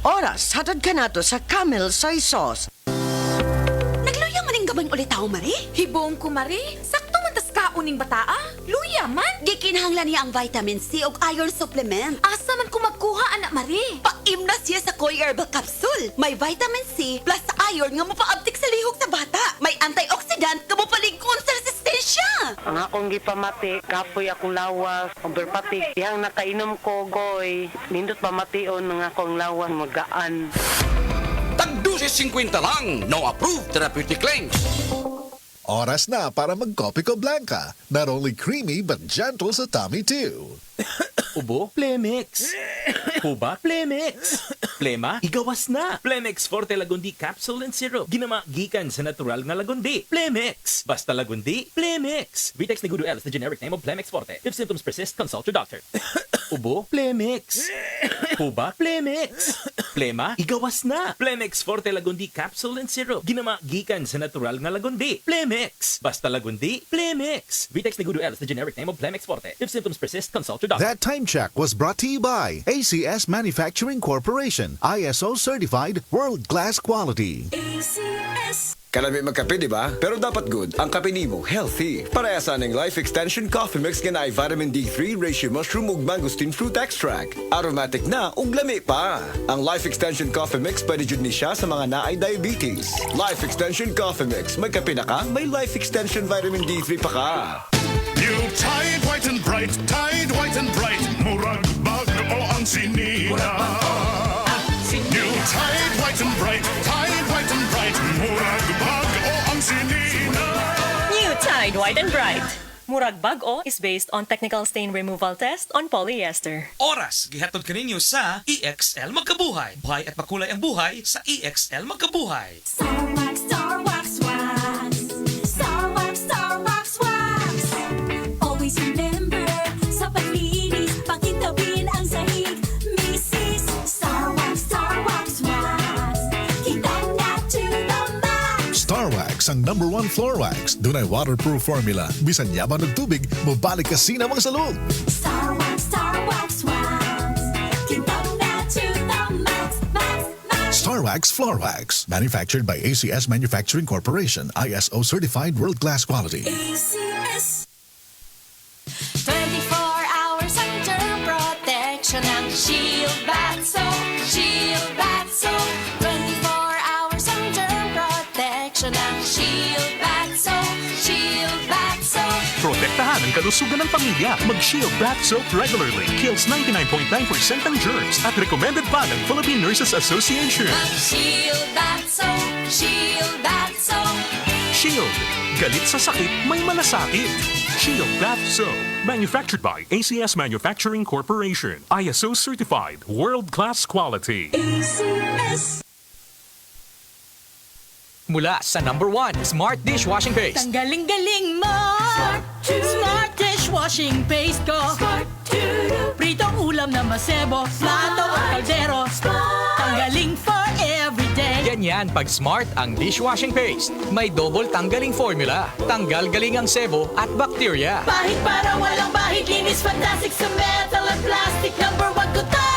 Oras, hatod ka na to sa Camel Soy Sauce. Nagluya maning gabay ulit tao, Mari? Hibong ko, Mari. Sakto man tas kauning bataa. Luya man. Gikinahanglan niya ang vitamin C o iron supplement. Asa man ko magkuha, anak Mari? Paim na siya sa Koy Herbal Capsule. May vitamin C plus iron nga mapaabtik sa lihok sa bata. May antioxidant nga mapaligkon sa resistensya. Ang akong gipamati, kapoy akong lawas, overpatik. Yang nakainom ko, goy, nindot pamation ng akong lawas, magaan. Tag 12.50 lang. No approved therapeutic claims. Oras na para mag-Copico Blanca. Not only creamy but gentle sa tummy too. Ubo? Plemix. Huba? Plemix. Plema? Igawas na. Plemix Forte Lagundi Capsule and Syrup. Ginama gikan sa natural nga lagundi. Plemix. Basta lagundi, Plemix. Vitex Negudo L is the generic name of Plemix Forte. If symptoms persist, consult your doctor. Ubo? Plemix. Huba? Plemix. Plema? Igawas na. Plemix Forte Lagundi Capsule and Syrup. Ginama gikan sa natural nga lagundi. Plemix. Basta lagundi, Plemix. Vitex Negudo L is the generic name of Plemix Forte. If symptoms persist, consult your doctor. That time check was brought to you by ACS Manufacturing Corporation. ISO certified world-class quality. Kalami magkape, di ba? Pero dapat good. Ang kape nimo healthy. Parehasa ng Life Extension Coffee Mix nga na vitamin D3, reishi mushroom ug mangosteen fruit extract. Aromatic na ug lami pa. Ang Life Extension Coffee Mix pwede jud ni siya sa mga naay diabetes. Life Extension Coffee Mix. May kape na ka, may Life Extension vitamin D3 pa ka. New Tide White and Bright, Tide White and Bright, murag bago ang sinina. New Tide White and Bright, Tide White and Bright, murag bago ang sinina. New Tide White and Bright. Murag Bag-O is based on technical stain removal test on polyester. Oras, gihatod kaninyo sa EXL Magkabuhay. Buhay at makulay ang buhay sa EXL Magkabuhay. Star Wax, Star Wax, Wax. Star Wax, Star Wax, Wax. Always remember, sa paglinis, pakitabin ang sahig. Mrs. Star Wax, Star Wax, Wax. Kitang na to the max. Star Wax ang #1 floor wax. Dunay waterproof formula. Bisan yaman ng tubig, mabalik ka sinamang sa loob. Star Wax, Star Wax, Wax. Kitang na to the max, max, max. Star Wax Floor Wax. Manufactured by ACS Manufacturing Corporation. ISO certified world-class quality. ACS. 24 hours ang germ protection ng Shield Bath Soap. Shield Bath Soap. 24 hours ang germ protection ng Shield Bath Soap. Shield Bath Soap. Protektahan ang kalusugan ng pamilya. Mag-Shield Bath Soap regularly. Kills 99.9% ng germs at recommended pa ng Philippine Nurses Association. Mag-Shield Bath Soap. Shield Bath Soap. Shield. Galit sa sakit, may malasakit. Shield Bath Soap. Manufactured by ACS Manufacturing Corporation. ISO certified. World-class quality. ACS. Mula sa #1 Smart Dishwashing Paste. Tanggaling-galing mo! Smart dishwashing paste ko! Pritong ulam na masebo, plato at kaldero. Tanggaling for everyday. Ganyan pag Smart ang dishwashing paste. May double tanggaling formula. Tanggal galing ang sebo at bacteria. Bahid para walang bahid, linis fantastic sa metal at plastic. #1 ko to!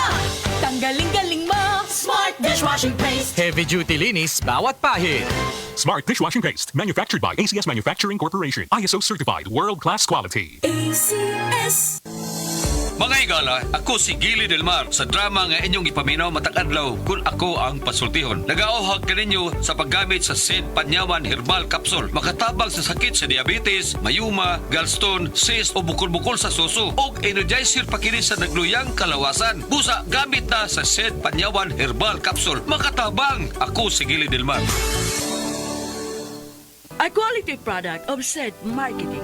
Tanggaling-galing mo! Smart dishwashing paste. Heavy duty linis bawat pahid. Smart Dishwashing Paste. Manufactured by ACS Manufacturing Corporation. ISO certified. World-class quality. ACS. Mga igala, ako si Gili Del Mar sa drama nga inyong ipaminaw matag adlaw kung ako ang pasultihon. Nagaohag kaninyo sa paggamit sa Sid Panyawan Herbal Capsule. Makatabang sa sakit sa diabetes, mayuma, gallstone, cyst o bukol-bukol sa suso. Og energizer pa kini sa nagluyang kalawasan. Busa, gamit na sa Sid Panyawan Herbal Capsule. Makatabang, ako si Gili Del Mar. A quality product of said marketing.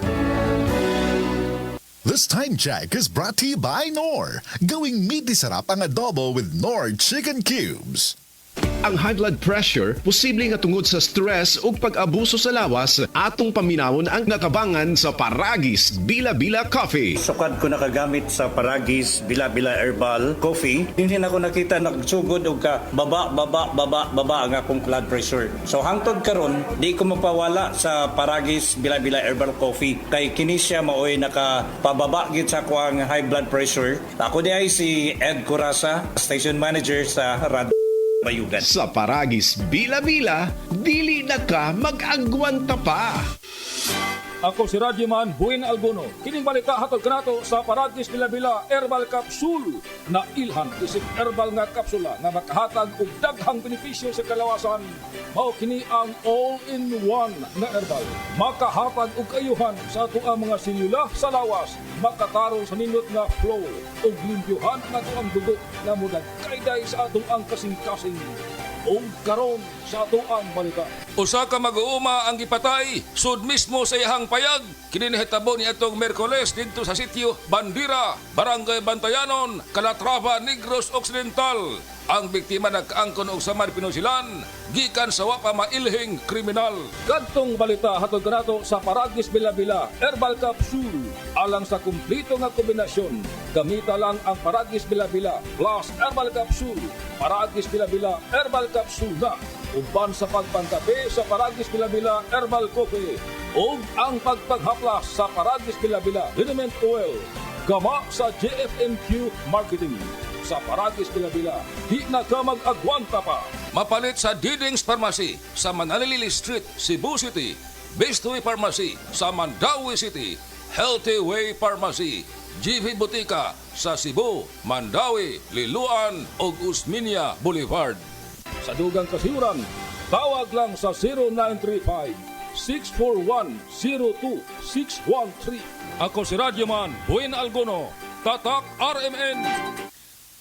This time check is brought to you by Knorr. Gawing meaty sarap ang adobo with Knorr Chicken Cubes. Ang high blood pressure posible nga tungod sa stress ug pag-abuso sa lawas atong paminawon ang natabangan sa Paragis Bila-Bila Coffee. Sukad ko nakagamit sa Paragis Bila-Bila Herbal Coffee. Hindi na ko nakita nagsugod og ka baba ang akong blood pressure. So hangtod karon di ko mapawala sa Paragis Bila-Bila Herbal Coffee kay kini siya maoy nakapababa gid sa akong high blood pressure. Ako di ay si Ed Curasa, station manager sa Rad bayugan. Sa Paragis Bila-Bila, dili na ka mag-agwanta pa. Ako si Radyoman Buin Alguno. Kining balita hatod kanato sa Paragis Bila-Bila Herbal Capsule na ilhan isip herbal nga kapsula nga makahatag og daghang benepisyo sa kalawasan. Mao kini ang all-in-one na herbal. Makahatag og ayuhan sa ato ang mga selula sa lawas, makatarong sa nindot nga flow ug limpyuhan nga ato ang dugo nga mudagkayday sa atong ang kasing-kasing. Og karon sa ato ang balita. Usa ka mag-uuma ang gipatay sud mismo sa iyang payag. Kini nahitabo ni atong Miyerkules didto sa sitio Bandira, Barangay Bantayanon, Calatrava, Negros Occidental. Ang biktima nagkaangkon og samar pinusilan gikan sa wa pa mailhing kriminal. Kadtong balita hatod kanato sa Paragis Bila-Bila Herbal Capsule. Alang sa kumplito nga kombinasyon, gamita lang ang Paragis Bila-Bila plus Herbal Capsule. Paragis Bila-Bila Herbal Capsule na uban sa pagpangkape sa Paragis Bila-Bila Herbal Coffee ug ang pagpaghaplas sa Paragis Bila-Bila Liniment Oil. Gama sa JFMQ Marketing. Sa Paragis Bila-Bila, di na ka mag-agwanta pa. Mapalit sa Diding's Pharmacy sa Manalili Street, Cebu City. Best Way Pharmacy sa Mandawi City. Healthy Way Pharmacy, GV Butika sa Cebu, Mandawi, Liloan ug Usmeña Boulevard. Sa dugang kasiuran, tawag lang sa 0935-641-02613. Ako si Radyoman Buin Alguno, Tatak RMN.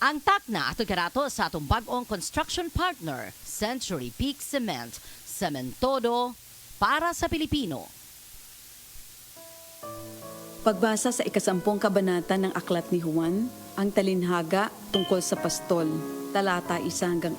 Ang takna ato karato sa atong bag-ong construction partner, Century Peak Cement, Cementodo para sa Pilipino. Pagbasa sa ikasampung kabanata ng Aklat ni Juan, ang talinhaga tungkol sa pastol, talata 1-42.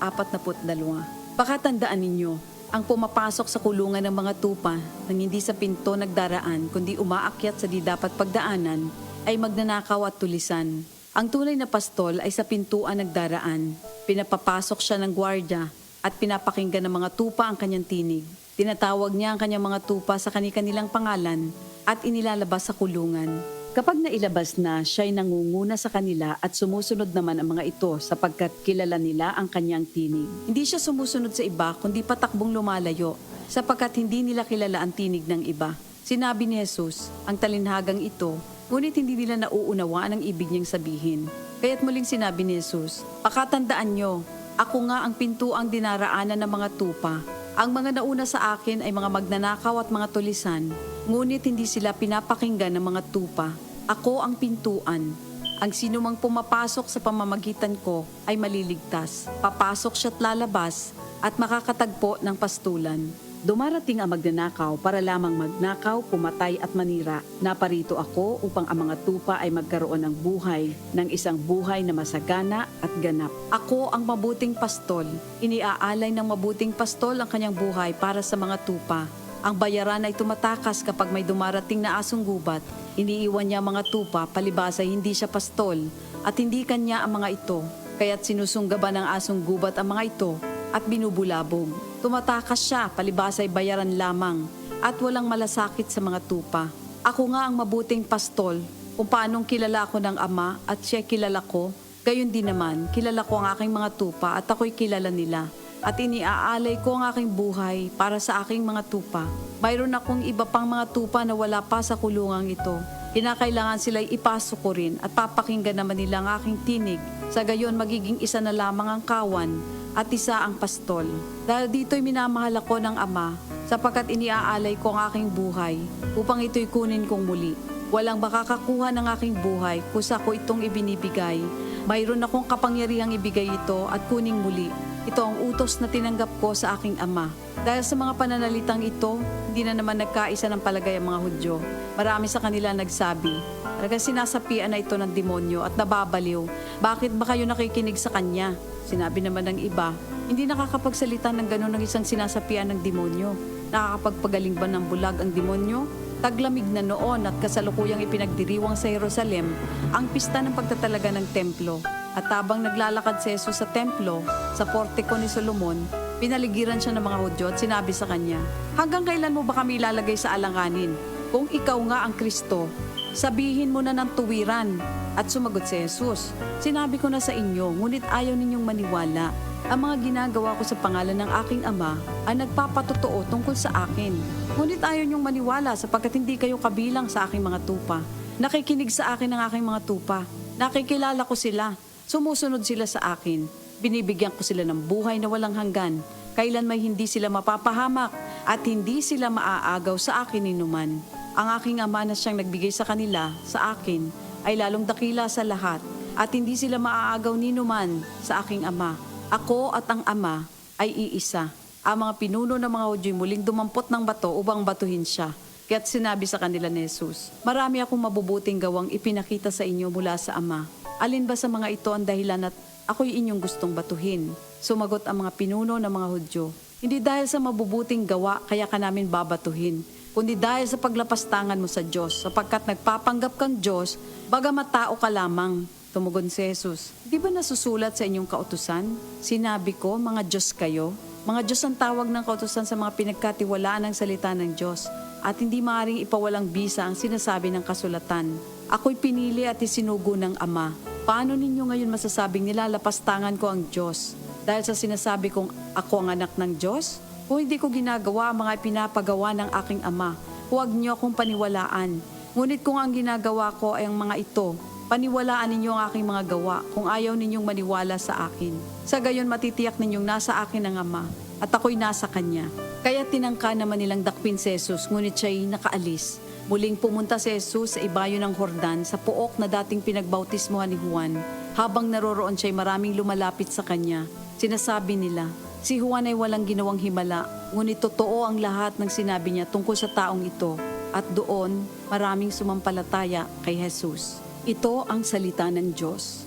Pakatandaan ninyo, ang pumapasok sa kulungan ng mga tupa nang hindi sa pinto nagdaraan kundi umaakyat sa di dapat pagdaanan ay magnanakaw at tulisan. Ang tunay na pastol ay sa pintuan nagdaraan. Pinapapasok siya ng gwardya at pinapakinggan ng mga tupa ang kanyang tinig. Tinatawag niya ang kanyang mga tupa sa kanilang pangalan at inilalabas sa kulungan. Kapag nailabas na, siya'y nangunguna sa kanila at sumusunod naman ang mga ito sapagkat kilala nila ang kanyang tinig. Hindi siya sumusunod sa iba kundi patakbong lumalayo sapagkat hindi nila kilala ang tinig ng iba. Sinabi ni Jesus, ang talinhagang ito, ngunit hindi nila nauunawaan ang ibig niyang sabihin. Kaya't muling sinabi ni Jesus, pakatandaan nyo, ako nga ang pintuang dinaraanan ng mga tupa. Ang mga nauna sa akin ay mga magnanakaw at mga tulisan, ngunit hindi sila pinapakinggan ng mga tupa. Ako ang pintuan. Ang sinumang pumapasok sa pamamagitan ko ay maliligtas. Papasok siya't lalabas at makakatagpo ng pastulan. Dumarating ang magnanakaw para lamang magnakaw, pumatay at manira. Naparito ako upang ang mga tupa ay magkaroon ng buhay, ng isang buhay na masagana at ganap. Ako ang mabuting pastol. Iniaalay ng mabuting pastol ang kanyang buhay para sa mga tupa. Ang bayaran ay tumatakas kapag may dumarating na asong gubat. Iniiwan niya ang mga tupa, palibas ay hindi siya pastol at hindi kanya ang mga ito. Kaya't sinusunggaban ng asong gubat ang mga ito at binubulabog. Tumatakas siya, palibas ay bayaran lamang at walang malasakit sa mga tupa. Ako nga ang mabuting pastol, kung paanong kilala ako ng Ama at siya kilala ko, gayon din naman, kilala ko ang aking mga tupa at ako'y kilala nila. At iniaalay ko ang aking buhay para sa aking mga tupa. Mayroon akong iba pang mga tupa na wala pa sa kulungang ito. Kinakailangan sila'y ipasok ko rin at papakinggan naman nila ang aking tinig. Sa gayon magiging isa na lamang ang kawan at isa ang pastol. Dahil dito'y minamahal ako ng Ama, sapagkat iniaalay ko ang aking buhay, upang ito'y kunin kong muli. Walang makakakuha ng aking buhay, kusa ko itong ibinibigay. Mayroon akong kapangyarihang ibigay ito at kuning muli. Ito ang utos na tinanggap ko sa aking Ama. Dahil sa mga pananalitang ito, hindi na naman nagkaisa ng palagay ang mga Hudyo. Marami sa kanila nagsabi, talagang sinasapian na ito ng demonyo at nababaliw. Bakit ba kayo nakikinig sa kanya? Sinabi naman ng iba, hindi nakakapagsalita ng gano'n ng isang sinasapian ng demonyo. Nakakapagpagaling ba ng bulag ang demonyo? Taglamig na noon at kasalukuyang ipinagdiriwang sa Jerusalem ang pista ng pagtatalaga ng templo. At habang naglalakad si Jesus sa templo, sa portiko ni Solomon, pinaligiran siya ng mga Hudyo at sinabi sa kanya, hanggang kailan mo ba kami ilalagay sa alanganin? Kung ikaw nga ang Kristo, sabihin mo na ng tuwiran. At sumagot si Jesus, sinabi ko na sa inyo, ngunit ayaw ninyong maniwala. Ang mga ginagawa ko sa pangalan ng aking ama ay nagpapatotoo tungkol sa akin. Ngunit ayaw niyong maniwala sapagkat hindi kayo kabilang sa aking mga tupa. Nakikinig sa akin ang aking mga tupa. Nakikilala ko sila. Sumusunod sila sa akin. Binibigyan ko sila ng buhay na walang hanggan. Kailan may hindi sila mapapahamak at hindi sila maaagaw sa akin ninuman. Ang aking ama na siyang nagbigay sa kanila, sa akin, ay lalong dakila sa lahat at hindi sila maaagaw ninuman sa aking ama. Ako at ang ama ay iisa. Ang mga pinuno ng mga Hudyo muling dumampot ng bato upang batuhin siya. Kaya't sinabi sa kanila ni Jesus, marami akong mabubuting gawang ipinakita sa inyo mula sa ama. Alin ba sa mga ito ang dahilan at ako'y inyong gustong batuhin? Sumagot ang mga pinuno ng mga Hudyo, hindi dahil sa mabubuting gawa kaya ka namin babatuhin, kundi dahil sa paglapastangan mo sa Diyos, sapagkat nagpapanggap kang Diyos, bagamat tao ka lamang. Tumugon si Jesus, di ba nasusulat sa inyong kautusan? Sinabi ko, mga Diyos kayo. Mga Diyos ang tawag ng kautusan sa mga pinagkatiwalaan ng salita ng Diyos, at hindi maaaring ipawalang bisa ang sinasabi ng kasulatan. Ako'y pinili at isinugo ng Ama. Paano ninyo ngayon masasabing nilalapastangan ko ang Diyos? Dahil sa sinasabi kong ako ang anak ng Diyos? Kung hindi ko ginagawa ang mga pinapagawa ng aking Ama, huwag niyo akong paniwalaan. Ngunit kung ang ginagawa ko ay ang mga ito, paniwalaan ninyo ang aking mga gawa kung ayaw ninyong maniwala sa akin. Sa gayon matitiyak ninyong nasa akin ang Ama at ako'y nasa Kanya. Kaya tinangka naman nilang dakpin si Jesus, ngunit siya'y nakaalis. Muling pumunta si Jesus sa ibayo ng Jordan sa pook na dating pinagbautismohan ni Juan. Habang naroroon siya'y maraming lumalapit sa Kanya. Sinasabi nila, si Juan ay walang ginawang himala, ngunit totoo ang lahat ng sinabi niya tungkol sa taong ito. At doon, maraming sumampalataya kay Jesus. Ito ang salita ng Diyos.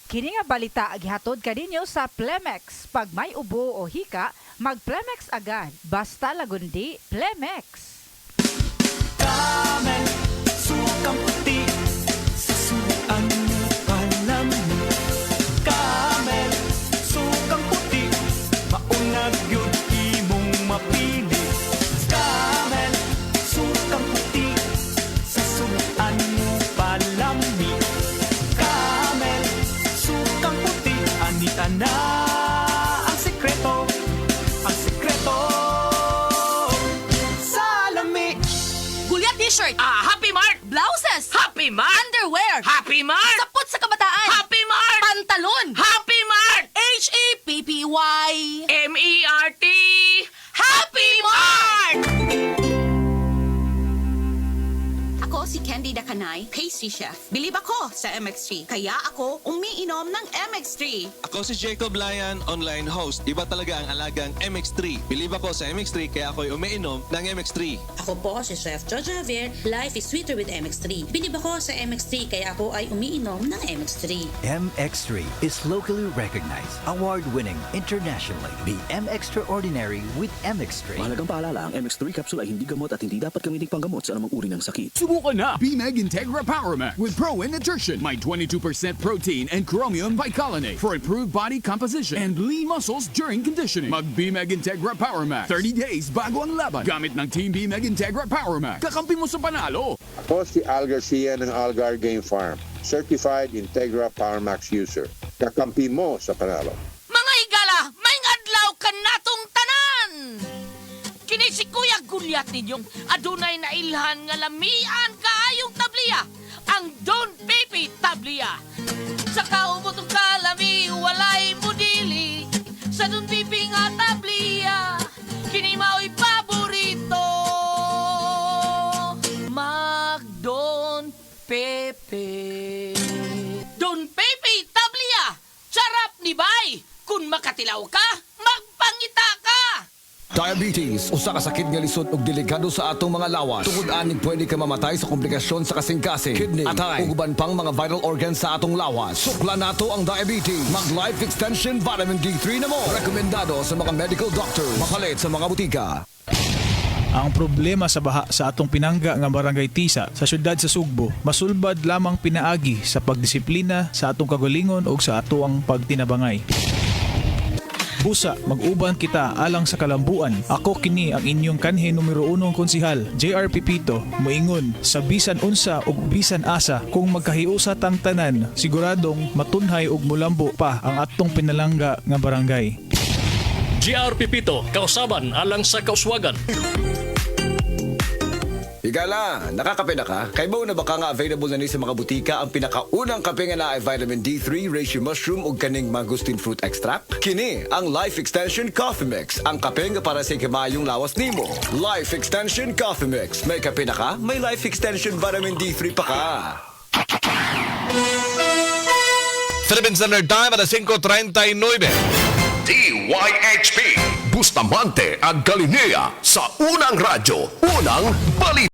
Kini nga balita gihatod kaninyo sa Plemex. Pag may ubo o hika, mag-Plemex agad. Basta lagundi, Plemex. Camel, sukang puti, sasuan mo palami. Camel, sukang puti, maunag yun imong mapili. Camel, sukang puti, sasuan mo palami. Camel, sukang puti, anita na ang sekreto, ang sekreto. Salami. Gulyat t-shirt. Happy Mart! Blouses. Happy Mart! Underwear. Happy Mart! Sapot sa kabataan. Happy Mart! Pantalon. Happy Mart! Happy MERT! Happy Mart! Ako si Candy Dakanay, pastry chef. Bilib ako sa MX3, kaya ako umiinom ng MX3. Ako si Jacob Layan, online host. Iba talaga ang alagang MX3. Bilib ako sa MX3 kaya ako'y umiinom ng MX3. Ako po si Chef Jojo Javier. Life is sweeter with MX3. Bilib ako sa MX3 kaya ako ay umiinom ng MX3. MX3 is locally recognized, award-winning internationally. Be extraordinary with MX3. Mahalagang paalala, ang MX3 capsule ay hindi gamot at hindi dapat gamitin panggamot sa anumang uri ng sakit. Subukan na BMEG Integra Power Max with Pro and Nutrition. My 22% protein and chromium bicolinate for improved body composition and lean muscles during conditioning. Mag BMEG Integra Power Max. 30 days bago ang laban. Gamit ng Team BMEG Integra Power Max. Kakampi mo sa panalo. Ako si Al Garcia ng Algar Game Farm. Certified Integra Power Max user. Kakampi mo sa panalo. Mga higala, may adlaw ka natong tanan! Kini si Kuya Gulyat ninyong adunay na ilhan nga lamian kaayong tabliya, ang Don Pepe Tablia. Sa kaumutong kalami, walay mudili, sa Don Pepe nga tablia, kini mao'y paborito. Mag Don Pepe. Don Pepe Tablia, sarap ni bay. Kung makatilaw ka, magpangita ka. Diabetes, usa ka sakit nga lisod ug delikado sa atong mga lawas. Tungod aning pwede ka mamatay sa komplikasyon sa kasing-kasing, kidney, atay, ug uban pang mga vital organs sa atong lawas. Sukla nato ang diabetes. Mag Life Extension Vitamin D3 na mo. Rekomendado sa mga medical doctors. Makalit sa mga butika. Ang problema sa baha sa atong pinangga nga barangay Tisa sa syudad sa Sugbo, masulbad lamang pinaagi sa pagdisiplina sa atong kagalingon ug sa atuang pagtinabangay. Busa, mag-uban kita alang sa kalambuan. Ako kini ang inyong kanhe numero 1 konsihal, JR Pipito, moingon sa bisan unsa ug bisan asa kung magkahiusa tang tanan, siguradong matunhay ug mulambo pa ang atong pinalangga nga barangay. GR Pipito, kausaban alang sa kauswagan. Higala, nakakape na ka? Kay bao na baka nga available na ni sa mga butika ang pinakaunang kape nga na ay vitamin D3, reishi mushroom ug kaning mangosteen fruit extract? Kini ang Life Extension Coffee Mix, ang kape nga para sa kamayong lawas nimo. Life Extension Coffee Mix. May kape na ka? May Life Extension vitamin D3 pa ka. Philippine Standard Time at 5:39. DYHP Bustamante at Galilea sa Unang Radyo, Unang Balita.